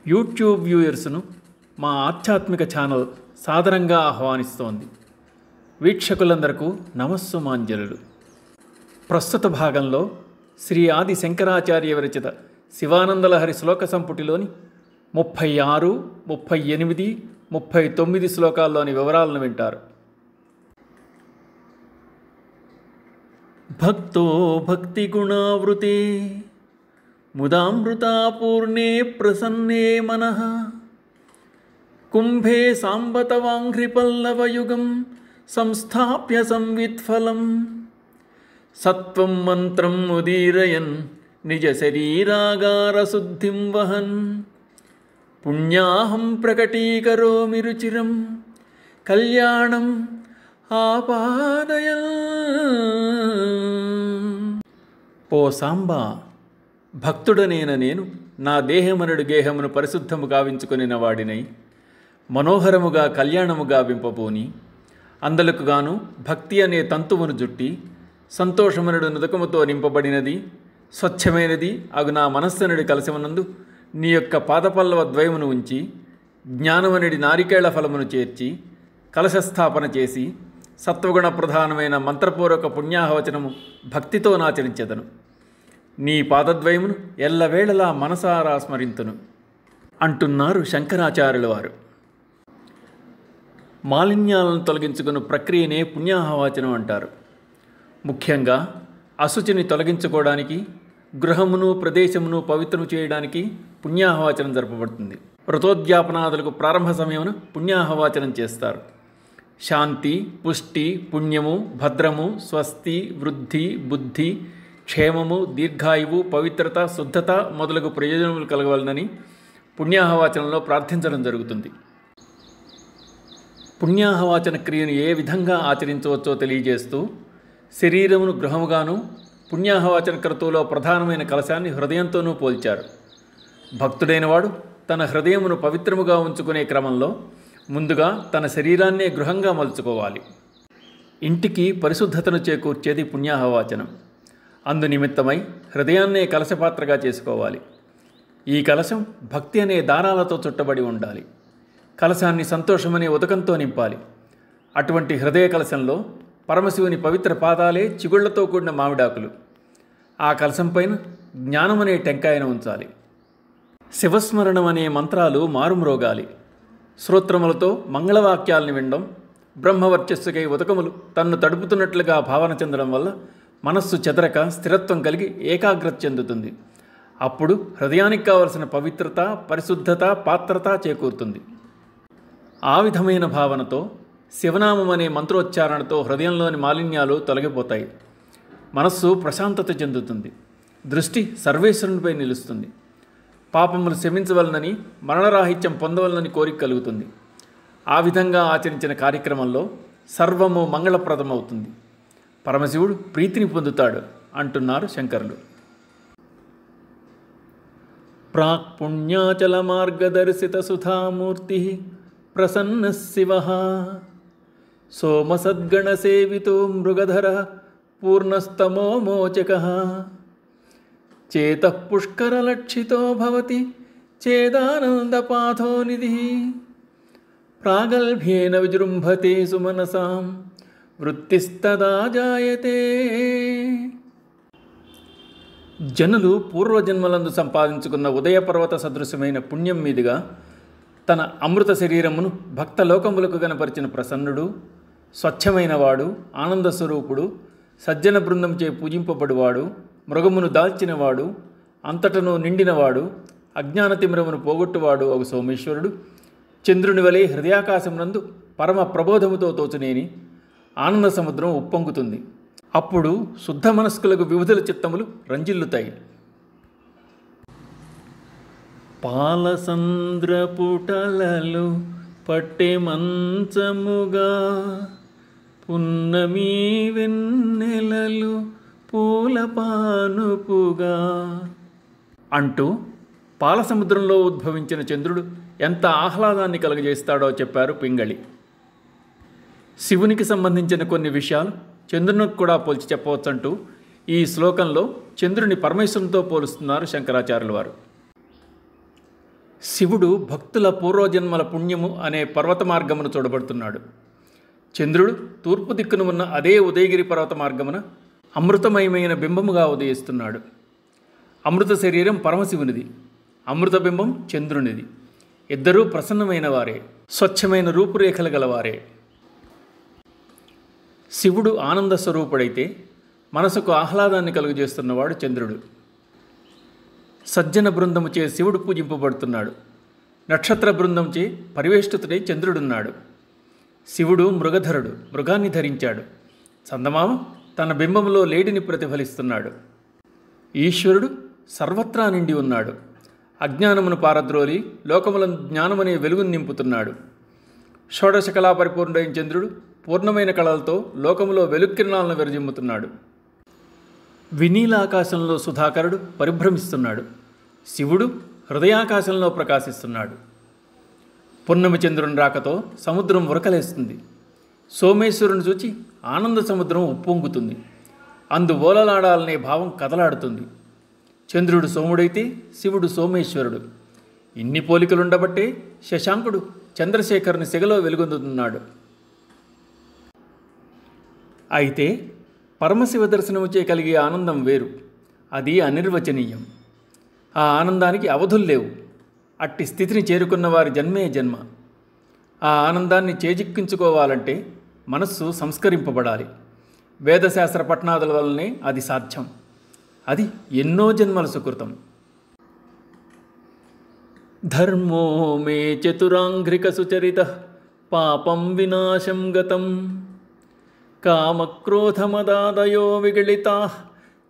YouTube వ్యూయర్స్ను మా ఆధ్యాత్మిక channel సాదరంగా ఆహ్వానిస్తోంది. వీక్షకులందరకు నమస్సుమాంజలులు. ప్రస్తుత భాగంలో శ్రీ ఆది శంకరాచార్య విరచిత శివానందలహరి శ్లోక సంపుటిలోని 36, 38, 39 శ్లోకాల్లోని వివరాలను వింటారు. భక్తో భక్తి గుణావృతే ముదామృతాపూర్ణే ప్రసన్నే మనః కుంభే సాంబతవాంఘ్రిపల్లవయుగం సంస్థాప్య సంవిత్ఫలం సత్వం మంత్రం ఉదీరయన్ నిజ శరీరాగారశుద్ధిం వహన్ పుణ్యాహం ప్రకటీకరోమి రుచిరం కళ్యాణం ఆపాదయన్. ఓ సాంబా, భక్తుడనేన నేను నా దేహమనుడు గేహమును పరిశుద్ధము గావించుకొనిన వాడినై మనోహరముగా కళ్యాణముగా వింపబోని అందలకుగాను భక్తి అనే తంతువును జుట్టి సంతోషమనుడు నుదకముతో నింపబడినది స్వచ్ఛమైనది అగు నా మనస్సనుడి కలశమునందు నీ యొక్క పాదపల్లవ ద్వయమును ఉంచి జ్ఞానమనుడి నారికేళ ఫలమును చేర్చి కలశస్థాపన చేసి సత్వగుణ ప్రధానమైన మంత్రపూర్వక పుణ్యాహవచనము భక్తితో నాచరించెదను. నీ పాదద్వయమును ఎల్లవేళలా మనసారా స్మరింతును అంటున్నారు శంకరాచార్యుల వారు. మాలిన్యాలను తొలగించుకుని ప్రక్రియనే పుణ్యాహవాచనం అంటారు. ముఖ్యంగా అశుచిని తొలగించుకోవడానికి, గృహమును ప్రదేశమును పవిత్రము చేయడానికి పుణ్యాహవాచనం జరపబడుతుంది. వ్రతోద్యాపనాదులకు ప్రారంభ సమయమున పుణ్యాహవాచనం చేస్తారు. శాంతి, పుష్టి, పుణ్యము, భద్రము, స్వస్తి, వృద్ధి, బుద్ధి, క్షేమము, దీర్ఘాయువు, పవిత్రత, శుద్ధత మొదలగు ప్రయోజనములు కలగవలనని పుణ్యాహవాచనంలో ప్రార్థించడం జరుగుతుంది. పుణ్యాహవాచన క్రియను ఏ విధంగా ఆచరించవచ్చో తెలియజేస్తూ శరీరమును గృహముగాను, పుణ్యాహవాచన క్రతువులో ప్రధానమైన కలశాన్ని హృదయంతోనూ పోల్చారు. భక్తుడైన వాడు తన హృదయమును పవిత్రముగా ఉంచుకునే క్రమంలో ముందుగా తన శరీరాన్నే గృహంగా మలుచుకోవాలి. ఇంటికి పరిశుద్ధతను చేకూర్చేది పుణ్యాహవాచనం. అందునిమిత్తమై హృదయాన్నే కలశపాత్రగా చేసుకోవాలి. ఈ కలశం భక్తి అనే దారాలతో చుట్టబడి ఉండాలి. కలశాన్ని సంతోషమనే ఉదకంతో నింపాలి. అటువంటి హృదయ కలశంలో పరమశివుని పవిత్ర పాదాలే చిగుళ్లతో కూడిన మామిడాకులు. ఆ కలశం పైన జ్ఞానమనే టెంకాయను ఉంచాలి. శివస్మరణం అనే మంత్రాలు మారుమ్రోగాలి. శ్రోత్రములతో మంగళవాక్యాలను వినడం, బ్రహ్మవర్చస్సుకై ఉదకములు తన్ను తడుపుతున్నట్లుగా భావన చెందడం వల్ల మనస్సు చెదరక స్థిరత్వం కలిగి ఏకాగ్రత చెందుతుంది. అప్పుడు హృదయానికి కావలసిన పవిత్రత, పరిశుద్ధత, పాత్రత చేకూరుతుంది. ఆ విధమైన భావనతో శివనామం అనే మంత్రోచ్చారణతో హృదయంలోని మాలిన్యాలు తొలగిపోతాయి. మనస్సు ప్రశాంతత చెందుతుంది. దృష్టి సర్వేశ్వరునిపై నిలుస్తుంది. పాపములు శమించవలనని, మరణరాహిత్యం పొందవలనని కోరిక కలుగుతుంది. ఆ విధంగా ఆచరించిన కార్యక్రమంలో సర్వము మంగళప్రదమవుతుంది. పరమశివుడు ప్రీతిని పొందుతాడు అంటున్నారు శంకరులు. ప్రాక్ పుణ్యాచల మార్గదర్శిత సుధామూర్తి ప్రసన్న శివ సోమసద్గణ సేవితో మృగధర పూర్ణస్తమో మోచక చేత పుష్కరలక్షితో భవతి చేదానందపాథో నిధి ప్రాగల్భ్యేన విజృంభతే సుమనసాం వృత్తిస్తదా జాయతే. జనులు పూర్వజన్మలందు సంపాదించుకున్న ఉదయపర్వత సదృశమైన పుణ్యం మీదుగా తన అమృత శరీరమును భక్తలోకములకు గనపరిచిన ప్రసన్నుడు, స్వచ్ఛమైనవాడు, ఆనందస్వరూపుడు, సజ్జన బృందంచే పూజింపబడువాడు, మృగమును దాల్చినవాడు, అంతటను నిండినవాడు, అజ్ఞానతిమిరమును పోగొట్టువాడు ఒక సోమేశ్వరుడు చంద్రుని వలె హృదయాకాశమునందు పరమ ప్రబోధముతో తోచునేని ఆనంద సముద్రం ఉప్పొంగుతుంది. అప్పుడు శుద్ధ మనస్కులకు వివిధల చిత్తములు రంజిల్లుతాయి. పాలసంద్రపుటలలు పట్టె మంచముగా పున్నమీ వెన్నెలలు పూల పానుపుగా అంటూ పాలసముద్రంలో ఉద్భవించిన చంద్రుడు ఎంత ఆహ్లాదాన్ని కలుగజేస్తాడో చెప్పారు పింగళి. శివునికి సంబంధించిన కొన్ని విషయాలు చంద్రునికి కూడా పోల్చి చెప్పవచ్చంటూ ఈ శ్లోకంలో చంద్రుని పరమేశ్వరునితో పోలుస్తున్నారు శంకరాచార్యుల వారు. శివుడు భక్తుల పూర్వజన్మల పుణ్యము అనే పర్వత మార్గమును చూడబడుతున్నాడు. చంద్రుడు తూర్పు దిక్కున ఉన్న అదే ఉదయగిరి పర్వత మార్గమున అమృతమయమైన బింబముగా ఉదయిస్తున్నాడు. అమృత శరీరం పరమశివునిది, అమృత బింబం చంద్రునిది. ఇద్దరూ ప్రసన్నమైన వారే, స్వచ్ఛమైన రూపురేఖలు గలవారే. శివుడు ఆనంద స్వరూపుడైతే మనసుకు ఆహ్లాదాన్ని కలుగజేస్తున్నవాడు చంద్రుడు. సజ్జన బృందముచే శివుడు పూజింపబడుతున్నాడు. నక్షత్ర బృందంచే పరివేష్టితుడై చంద్రుడున్నాడు. శివుడు మృగధరుడు, మృగాన్ని ధరించాడు. చందమామ తన బింబంలో లేడిని ప్రతిఫలిస్తున్నాడు. ఈశ్వరుడు సర్వత్రా నిండి ఉన్నాడు. అజ్ఞానమును పారద్రోలి లోకములను జ్ఞానమనే వెలుగును నింపుతున్నాడు. షోడశ కళా పరిపూర్ణుడైన చంద్రుడు పూర్ణమైన కళలతో లోకములో వెలుక్కిరణాలను విరజిమ్ముతున్నాడు. వినీలాకాశంలో సుధాకరుడు పరిభ్రమిస్తున్నాడు. శివుడు హృదయాకాశంలో ప్రకాశిస్తున్నాడు. పున్నమి చంద్రుని రాకతో సముద్రం ఉరకలేస్తుంది. సోమేశ్వరుని చూచి ఆనంద సముద్రం ఉప్పొంగుతుంది. అందు ఓలలాడాలనే భావం కదలాడుతుంది. చంద్రుడు సోముడైతే శివుడు సోమేశ్వరుడు. ఇన్ని పోలికలుండబట్టే శశాంకుడు చంద్రశేఖరుని సెగలో వెలుగొందుతున్నాడు. అయితే పరమశివ దర్శనముచే కలిగే ఆనందం వేరు. అది అనిర్వచనీయం. ఆ ఆనందానికి అవధులు లేవు. అట్టి స్థితిని చేరుకున్న వారి జన్మే జన్మ. ఆ ఆనందాన్ని చేజిక్కించుకోవాలంటే మనస్సు సంస్కరింపబడాలి. వేదశాస్త్ర పఠనాదుల వల్లనే అది సాధ్యం. అది ఎన్నో జన్మల సుకృతం. ధర్మో మే చతురాంఘ్రిక సుచరిత పాపం వినాశం గతం కామక్రోధమదాదయో విగళితా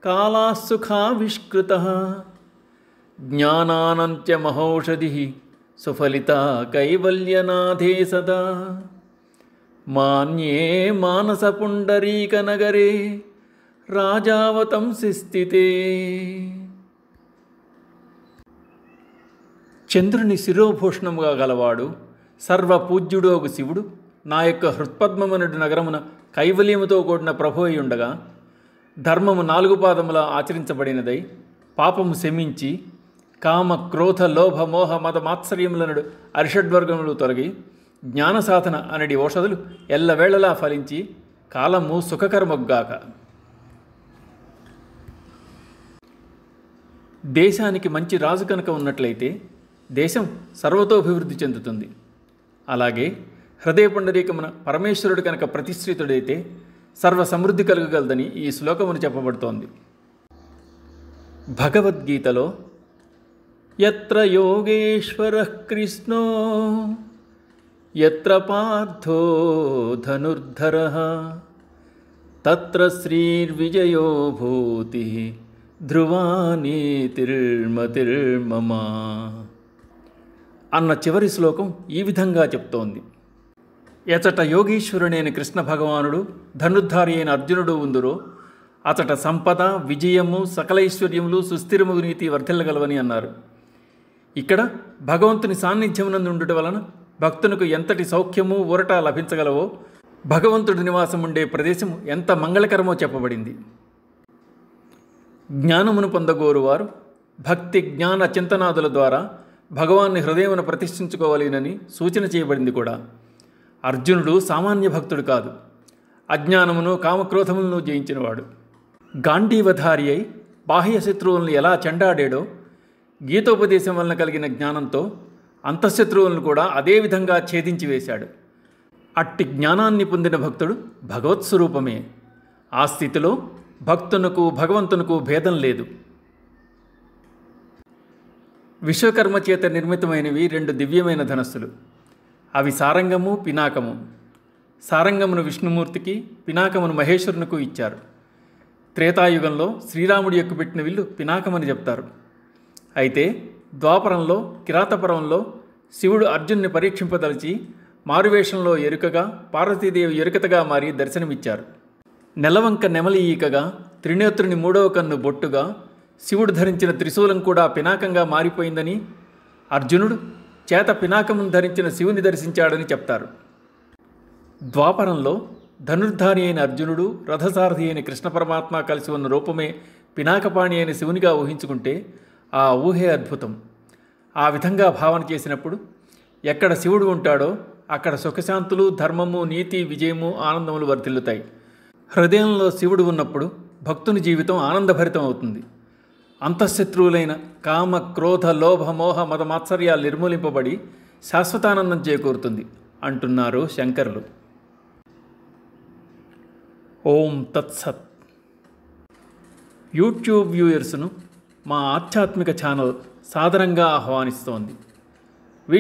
కాలాసుఖావిష్కృత జ్ఞానానంత్యమహౌషధి సుఫలిత కైవల్యనాథే సదా మాన్యే మానసపుండరీకనగరే రాజావతంసి స్థితే. చంద్రుని శిరోభూషణముగా గలవాడు సర్వపూజ్యుడోగు శివుడు నా యొక్క హృత్పద్మమనుడి నగరమున కైవల్యముతో కూడిన ప్రభు అయి ఉండగా, ధర్మము 4 పాదముల ఆచరించబడినదై పాపము శమించి కామ క్రోధ లోభ మోహ మద మాత్సర్యములనడు అరిషడ్వర్గములు తొలగి జ్ఞాన సాధన అనడి ఔషధులు ఎల్లవేళలా ఫలించి కాలము సుఖకరమొగ్గాక. దేశానికి మంచి రాజు కనుక ఉన్నట్లయితే దేశం సర్వతోభివృద్ధి చెందుతుంది. అలాగే హృదయ పుండరీకమున పరమేశ్వరుడు కనుక ప్రతిష్ఠితుడైతే సర్వ సమృద్ధి కలుగగలదని ఈ శ్లోకమును చెప్పబడుతోంది. భగవద్గీతలో యత్ర యోగేశ్వరః కృష్ణో యత్ర పార్థో ధనుర్ధరః తత్ర శ్రీర్విజయో భూతిః ధ్రువా నీతిర్మతిర్మమ అన్న చివరి శ్లోకం ఈ విధంగా చెప్తోంది. ఎచట యోగీశ్వరుడైన కృష్ణ భగవానుడు ధనుర్ధారి అయిన అర్జునుడు ఉందురో అతట సంపద, విజయము, సకలైశ్వర్యములు, సుస్థిరము నీతి వర్ధిల్లగలవని అన్నారు. ఇక్కడ భగవంతుని సాన్నిధ్యమునందు ఉండుట వలన భక్తునికి ఎంతటి సౌఖ్యము, ఊరట లభించగలవో, భగవంతుడి నివాసం ఉండే ప్రదేశము ఎంత మంగళకరమో చెప్పబడింది. జ్ఞానమును పొందగోరువారు భక్తి, జ్ఞాన చింతనాదుల ద్వారా భగవాన్ని హృదయమును ప్రతిష్ఠించుకోవాలినని సూచన చేయబడింది కూడా. అర్జునుడు సామాన్య భక్తుడు కాదు. అజ్ఞానమును, కామక్రోధములను జయించినవాడు. గాంధీవధారి అయి బాహ్య శత్రువులను ఎలా చెండాడాడో గీతోపదేశం వలన కలిగిన జ్ఞానంతో అంతఃశత్రువులను కూడా అదేవిధంగా ఛేదించి వేశాడు. అట్టి జ్ఞానాన్ని పొందిన భక్తుడు భగవత్ స్వరూపమే. ఆ స్థితిలో భక్తునకు, భగవంతునకు భేదం లేదు. విశ్వకర్మ చేత నిర్మితమైనవి 2 దివ్యమైన ధనస్సులు. అవి సారంగము, పినాకము. సారంగమును విష్ణుమూర్తికి, పినాకమును మహేశ్వరునకు ఇచ్చారు. త్రేతాయుగంలో శ్రీరాముడి ఎక్కుపెట్టిన విల్లు పినాకమని చెప్తారు. అయితే ద్వాపరంలో, కిరాతపురంలో శివుడు అర్జున్ని పరీక్షింపదలిచి మారువేషంలో ఎరుకగా, పార్వతీదేవి ఎరుకతగా మారి దర్శనమిచ్చారు. నెలవంక నెమలి ఈకగా, త్రినేత్రుని 3వ కన్ను బొట్టుగా, శివుడు ధరించిన త్రిశూలం కూడా పినాకంగా మారిపోయిందని, అర్జునుడు చేత పినాకమును ధరించిన శివుని దర్శించాడని చెప్తారు. ద్వాపరంలో ధనుర్ధారి అయిన అర్జునుడు, రథసారథి అయిన కృష్ణ పరమాత్మ కలిసి ఉన్న రూపమే పినాకపాణి అయిన శివునిగా ఊహించుకుంటే ఆ ఊహే అద్భుతం. ఆ విధంగా భావన చేసినప్పుడు ఎక్కడ శివుడు ఉంటాడో అక్కడ సుఖశాంతులు, ధర్మము, నీతి, విజయము, ఆనందములు వర్ధిల్లుతాయి. హృదయంలో శివుడు ఉన్నప్పుడు భక్తుని జీవితం ఆనందభరితం అవుతుంది. అంతఃశత్రువులైన కామ, క్రోధ, లోభ, మోహ, మద మాత్సర్యాలు నిర్మూలింపబడి శాశ్వతానందం చేకూరుతుంది అంటున్నారు శంకరులు. ఓం తత్సత్. యూట్యూబ్ వ్యూయర్స్ను మా ఆధ్యాత్మిక ఛానల్ సాదరంగా ఆహ్వానిస్తోంది.